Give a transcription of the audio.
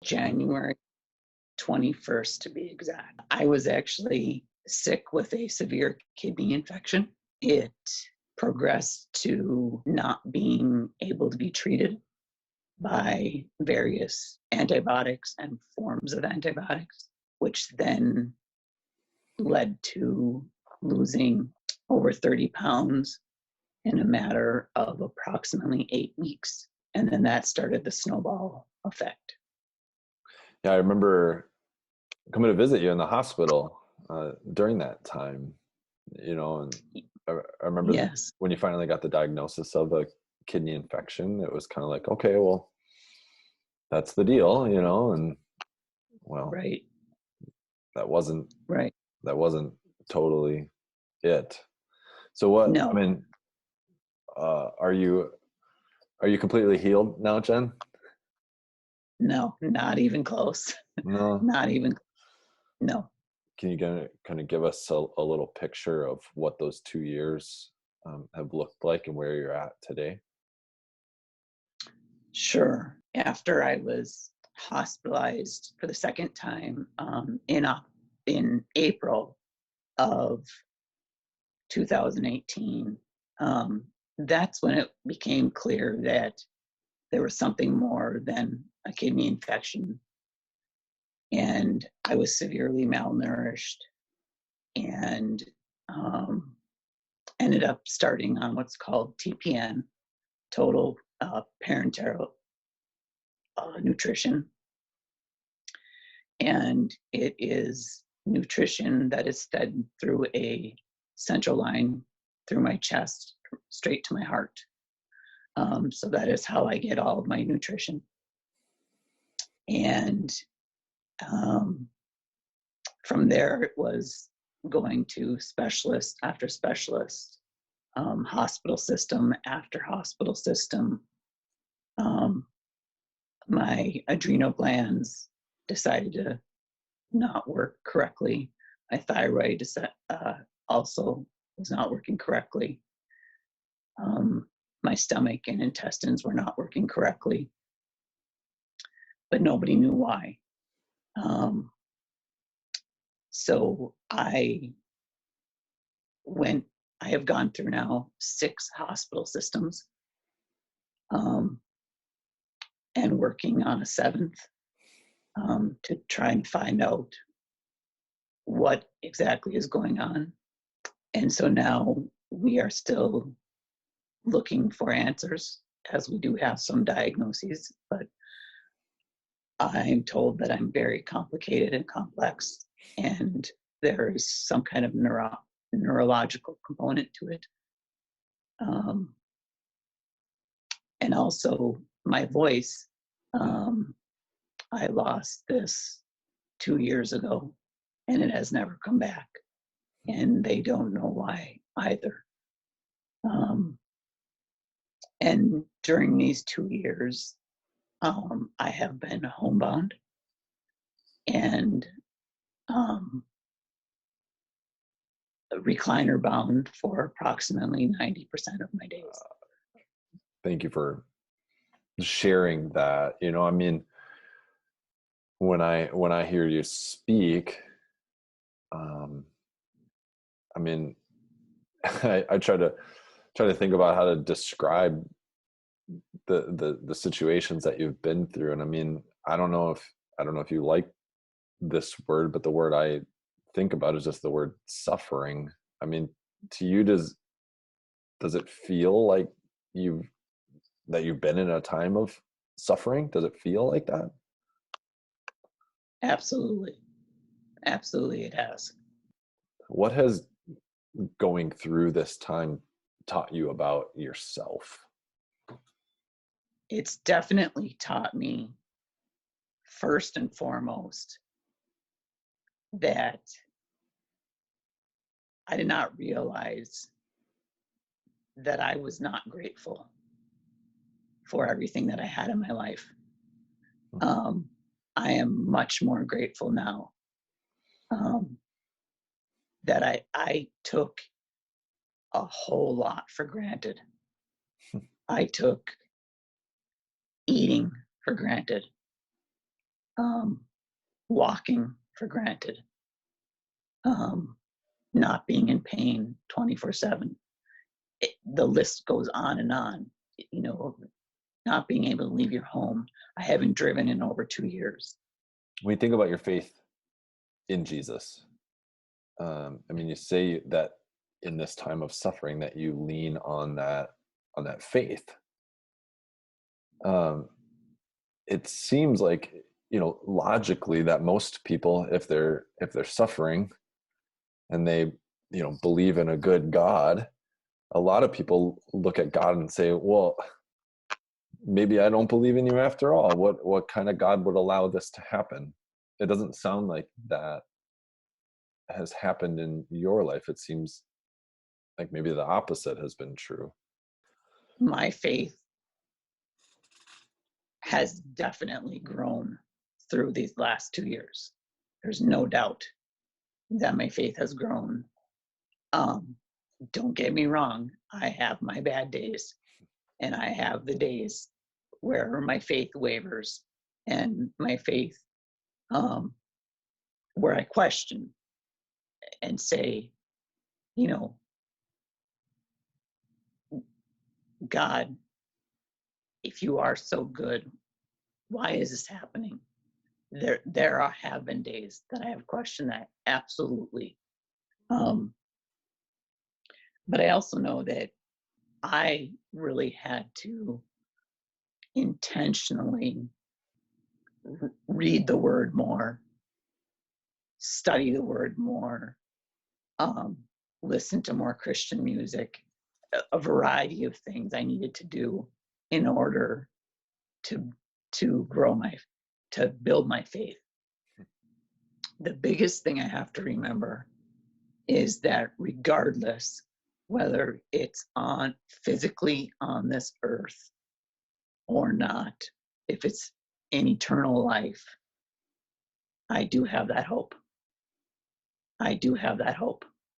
January 21st to be exact. I was actually sick with a severe kidney infection. It progressed to not being able to be treated by various antibiotics and forms of antibiotics, which then led to losing over 30 pounds in a matter of approximately 8 weeks. And then that started the snowball effect. Yeah, I remember coming to visit you in the hospital during that time, and I remember Yes. when you finally got the diagnosis of a kidney infection, it was kind of like, okay, well, that's the deal, and well, Right. that wasn't Right. totally it. So what, No. I mean, are you completely healed now, Jen? No, not even close. No. Not even. No. Can you kind of give us a little picture of what those 2 years have looked like and where you're at today? Sure. After I was hospitalized for the second time in April of 2018, that's when it became clear that there was something more than a kidney infection. And I was severely malnourished and ended up starting on what's called TPN, total parenteral nutrition. And it is nutrition that is fed through a central line through my chest straight to my heart. So that is how I get all of my nutrition. And from there, it was going to specialist after specialist, hospital system after hospital system. My adrenal glands decided to not work correctly. My thyroid also was not working correctly. My stomach and intestines were not working correctly, but nobody knew why. So I have gone through now 6 hospital systems, and working on a 7th, to try and find out what exactly is going on. And so now we are still looking for answers, as we do have some diagnoses, but I'm told that I'm very complicated and complex, and there is some kind of neurological component to it. And also my voice. I lost this 2 years ago, and it has never come back, and they don't know why either. And during these 2 years, I have been homebound and recliner bound for approximately 90% of my days. Thank you for sharing that. I mean, when I hear you speak, I mean, I try to think about how to describe the situations that you've been through. And I mean, I don't know if you like this word, but the word I think about is just the word suffering. I mean, to you, does it feel like you've been in a time of suffering? Does it feel like that? Absolutely. Absolutely, it has. What has going through this time taught you about yourself? It's definitely taught me, first and foremost, that I did not realize that I was not grateful for everything that I had in my life. I am much more grateful now that I took a whole lot for granted. I took eating for granted. um, walking for granted, um, not being in pain 24/7. The list goes on and on. You know, not being able to leave your home. I haven't driven in over 2 years. When you think about your faith in Jesus, I mean, you say that in this time of suffering that you lean on that faith. Um, it seems like, logically, that most people, if they're suffering and they, believe in a good God, a lot of people look at God and say, well, maybe I don't believe in you after all. What kind of God would allow this to happen? It doesn't sound like that has happened in your life. It seems like maybe the opposite has been true. My faith has definitely grown through these last 2 years. There's no doubt that my faith has grown. Um, don't get me wrong, I have my bad days, and I have the days where my faith wavers and my faith, um, where I question and say, you know, God, if you are so good, why is this happening? Have been days that I have questioned that, absolutely. Um, but I also know that I really had to intentionally read the word more, study the word more, um, listen to more Christian music, a variety of things I needed to do in order to to build my faith. The biggest thing I have to remember is that regardless whether it's on physically on this earth or not, if it's in eternal life, I do have that hope. I do have that hope.